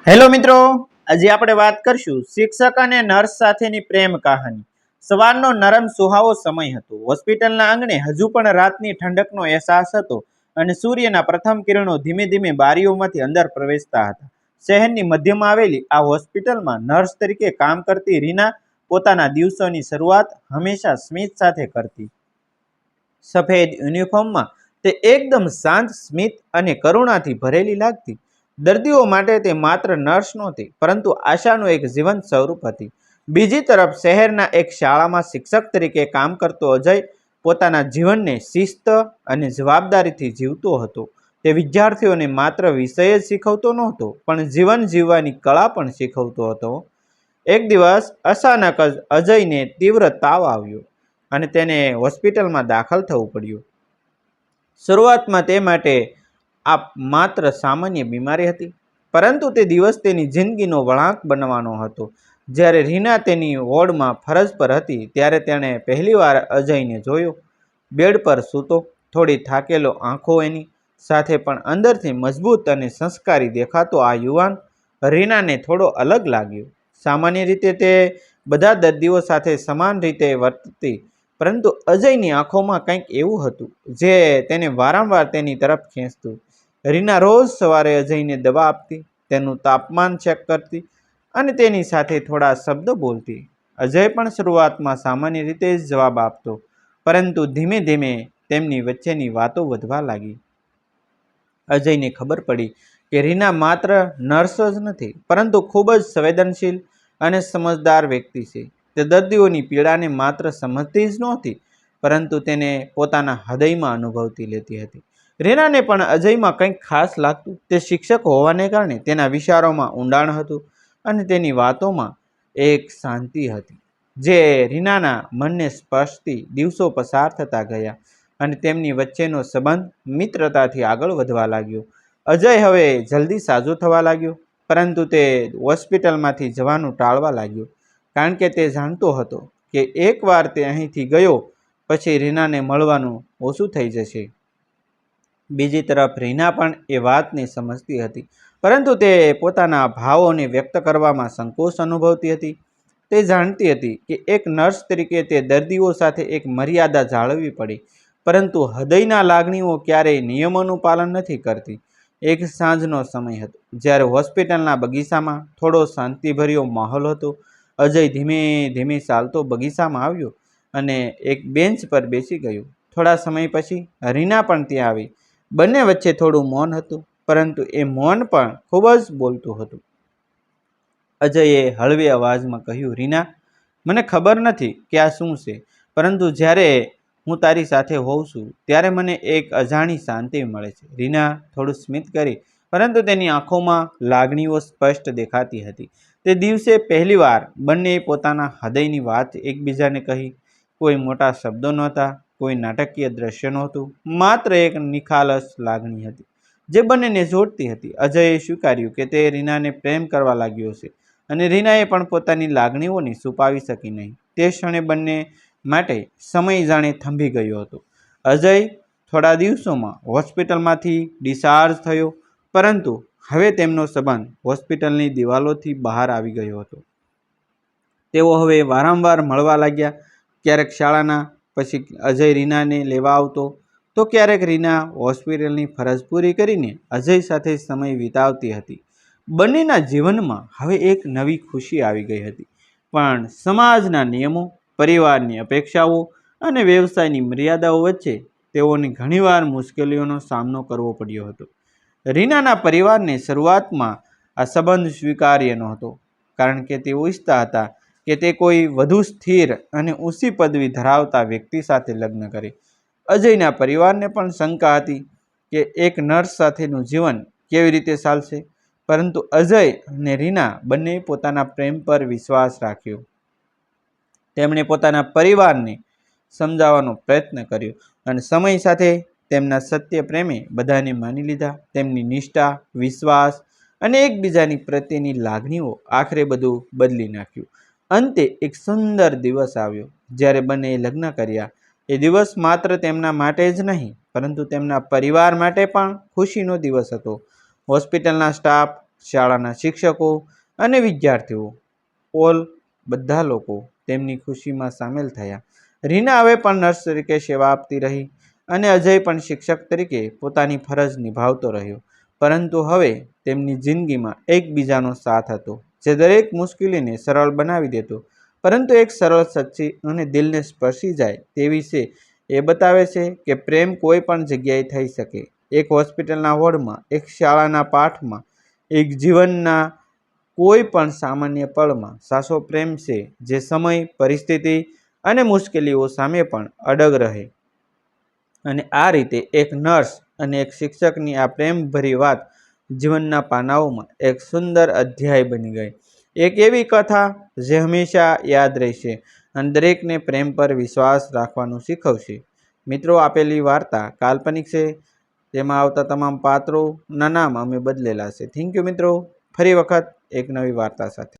Hello મિત્રો, આજે આપણે વાત કરશું શિક્ષક અને નર્સ સાથેની પ્રેમ કહાની। સવારનો નરમ સુહાવો સમય હતો। હોસ્પિટલના આંગણે હજુ પણ રાતની ઠંડકનો અહેસાસ હતો અને સૂર્યના પ્રથમ કિરણો ધીમે ધીમે બારીઓમાંથી અંદર પ્રવેશતા હતા। શહેરની મધ્યમાં આવેલી આ હોસ્પિટલમાં નર્સ તરીકે કામ કરતી રીના પોતાના દિવસોની શરૂઆત હંમેશા સ્મિત સાથે કરતી। સફેદ યુનિફોર્મમાં તે એકદમ શાંત, સ્મિત અને કરુણાથી ભરેલી લાગતી। દર્દીઓ માટે તે માત્ર નર્સ નહોતી, પરંતુ આશાનું એક જીવંત સ્વરૂપ હતી। બીજી તરફ શહેરના એક શાળામાં શિક્ષક તરીકે કામ કરતો અજય પોતાના જીવનને શિસ્ત અને જવાબદારીથી જીવતો હતો। તે વિદ્યાર્થીઓને માત્ર વિષય જ શીખવતો નહોતો, પણ જીવન જીવવાની કળા પણ શીખવતો હતો। એક દિવસ અચાનક જ અજયને તીવ્ર તાવ આવ્યો અને તેને હોસ્પિટલમાં દાખલ થવું પડ્યું। શરૂઆતમાં તે માટે આ માત્ર સામાન્ય બીમારી હતી, પરંતુ તે દિવસ તેની જિંદગીનો વળાંક બનવાનો હતો। જ્યારે રીના તેની વોર્ડમાં ફરજ પર હતી, ત્યારે તેણે પહેલીવાર અજયને જોયો। બેડ પર સૂતો, થોડી થાકેલો, આંખો એની સાથે પણ અંદરથી મજબૂત અને સંસ્કારી દેખાતો આ યુવાન રીનાને થોડો અલગ લાગ્યો। સામાન્ય રીતે તે બધા દર્દીઓ સાથે સમાન રીતે વર્તતી, પરંતુ અજયની આંખોમાં કંઈક એવું હતું જે તેને વારંવાર તેની તરફ ખેંચતું। રીના રોજ સવારે અજયને દવા આપતી, તેનું તાપમાન ચેક કરતી અને તેની સાથે થોડા શબ્દો બોલતી। અજય પણ શરૂઆતમાં સામાન્ય રીતે જ જવાબ આપતો, પરંતુ ધીમે ધીમે તેમની વચ્ચેની વાતો વધવા લાગી। અજયને ખબર પડી કે રીના માત્ર નર્સ જ નથી, પરંતુ ખૂબ જ સંવેદનશીલ અને સમજદાર વ્યક્તિ છે। તે દર્દીઓની પીડાને માત્ર સમજતી જ નહોતી, પરંતુ તેને પોતાના હૃદયમાં અનુભવતી લેતી હતી। રીનાને પણ અજયમાં કંઈક ખાસ લાગતું। તે શિક્ષક હોવાને કારણે તેના વિચારોમાં ઊંડાણ હતું અને તેની વાતોમાં એક શાંતિ હતી જે રીનાના મનને સ્પર્શતી। દિવસો પસાર થતા ગયા અને તેમની વચ્ચેનો સંબંધ મિત્રતાથી આગળ વધવા લાગ્યો। અજય હવે જલ્દી સાજો થવા લાગ્યો, પરંતુ તે હોસ્પિટલમાંથી જવાનું ટાળવા લાગ્યો, કારણ કે તે જાણતો હતો કે એકવાર તે અહીંથી ગયો પછી રીનાને મળવાનું ઓછું થઈ જશે। બીજી તરફ રીના પણ એ વાતને સમજતી હતી, પરંતુ તે પોતાના ભાવોને વ્યક્ત કરવામાં સંકોચ અનુભવતી હતી। તે જાણતી હતી કે એક નર્સ તરીકે તે દર્દીઓ સાથે એક મર્યાદા જાળવવી પડે, પરંતુ હૃદયના લાગણીઓ ક્યારેય નિયમોનું પાલન નથી કરતી। એક સાંજનો સમય હતો, જ્યારે હોસ્પિટલના બગીચામાં થોડો શાંતિભર્યો માહોલ હતો। અજય ધીમે ધીમે ચાલતો બગીચામાં આવ્યો અને એક બેન્ચ પર બેસી ગયો। થોડા સમય પછી રીના પણ ત્યાં આવી। બંને વચ્ચે થોડું મૌન હતું, પરંતુ એ મૌન પણ ખૂબ જ બોલતું હતું। અજયે હળવી અવાજમાં કહ્યું, રીના, મને ખબર નથી કે આ શું છે, પરંતુ જ્યારે હું તારી સાથે હોઉં છું ત્યારે મને એક અજાણી શાંતિ મળે છે। રીના થોડું સ્મિત કરી, પરંતુ તેની આંખોમાં લાગણીઓ સ્પષ્ટ દેખાતી હતી। તે દિવસે પહેલીવાર બંનેએ પોતાના હૃદયની વાત એકબીજાને કહી। કોઈ મોટા શબ્દો નહોતા, કોઈ નાટકીય દ્રશ્ય નહોતું, માત્ર એક નિખાલસ લાગણી હતી જે બંનેને જોડતી હતી। અજયે સ્વીકાર્યું કે તે રીનાને પ્રેમ કરવા લાગ્યો છે, અને રીનાએ પણ પોતાની લાગણીઓને છુપાવી શકી નહીં। તે ક્ષણે બંને માટે સમય જાણે થંભી ગયો હતો। અજય થોડા દિવસોમાં હોસ્પિટલમાંથી ડિસ્ચાર્જ થયો, પરંતુ હવે તેમનો સંબંધ હોસ્પિટલની દિવાલોથી બહાર આવી ગયો હતો। તેઓ હવે વારંવાર મળવા લાગ્યા। ક્યારેક શાળાના પછી અજય રીનાને લેવા આવતો, તો ક્યારેક રીના હોસ્પિટલની ફરજ પૂરી કરીને અજય સાથે સમય વિતાવતી હતી। બંનેના જીવનમાં હવે એક નવી ખુશી આવી ગઈ હતી, પણ સમાજના નિયમો, પરિવારની અપેક્ષાઓ અને વ્યવસાયની મર્યાદાઓ વચ્ચે તેઓને ઘણીવાર મુશ્કેલીઓનો સામનો કરવો પડ્યો હતો। રીનાના પરિવારને શરૂઆતમાં આ સંબંધ સ્વીકાર્ય નહોતો, કારણ કે તેઓ ઈચ્છતા હતા કે તે કોઈ વધુ સ્થિર અને ઊંચી પદવી ધરાવતા વ્યક્તિ સાથે લગ્ન કરે। અજયના પરિવારને પણ શંકા હતી કે એક નર્સ સાથેનું જીવન કેવી રીતે ચાલશે, પરંતુ અજય અને રીના બંનેએ પોતાના પ્રેમ પર વિશ્વાસ રાખ્યો। તેમણે પોતાના પરિવારને સમજાવવાનો પ્રયત્ન કર્યો, અને સમય સાથે તેમના સત્ય પ્રેમે બધાને માની લીધા। તેમની નિષ્ઠા, વિશ્વાસ અને એકબીજાની પ્રત્યેની લાગણીઓ આખરે બધું બદલી નાખ્યું। અંતે એક સુંદર દિવસ આવ્યો જ્યારે બંનેએ લગ્ન કર્યા। એ દિવસ માત્ર તેમના માટે જ નહીં, પરંતુ તેમના પરિવાર માટે પણ ખુશીનો દિવસ હતો। હોસ્પિટલના સ્ટાફ, શાળાના શિક્ષકો અને વિદ્યાર્થીઓ બધા લોકો તેમની ખુશીમાં સામેલ થયા. રીના હવે પણ નર્સ તરીકે સેવા આપતી રહી અને અજય પણ શિક્ષક તરીકે પોતાની ફરજ નિભાવતો રહ્યો. પરંતુ હવે તેમની જિંદગીમાં એકબીજાનો સાથ હતો, જે દરેક મુશ્કેલીને સરળ બનાવી દેતો. પરંતુ એક સરળ, સચ્ચી અને દિલને સ્પર્શી જાય તેવી છે. એ બતાવે છે કે પ્રેમ કોઈ પણ જગ્યાએ થઈ શકે. એક હોસ્પિટલના વોર્ડમાં, એક શાળાના પાઠમાં, એક જીવનના કોઈ પણ સામાન્ય પળમાં સાચો પ્રેમ છે જે સમય, પરિસ્થિતિ અને મુશ્કેલીઓ સામે પણ અડગ રહે. અને આ રીતે એક નર્સ અને એક શિક્ષકની આ પ્રેમભરી વાત જીવનના પાનાઓમાં એક સુંદર અધ્યાય બની ગઈ. એક એવી કથા જે હંમેશા યાદ રહેશે અને દરેકને પ્રેમ પર વિશ્વાસ રાખવાનું શીખવશે. મિત્રો, આપેલી વાર્તા કાલ્પનિક છે. તેમાં આવતા તમામ પાત્રોના નામ અમે બદલેલા છે. થેન્ક યુ મિત્રો. ફરી વખત એક નવી વાર્તા સાથે.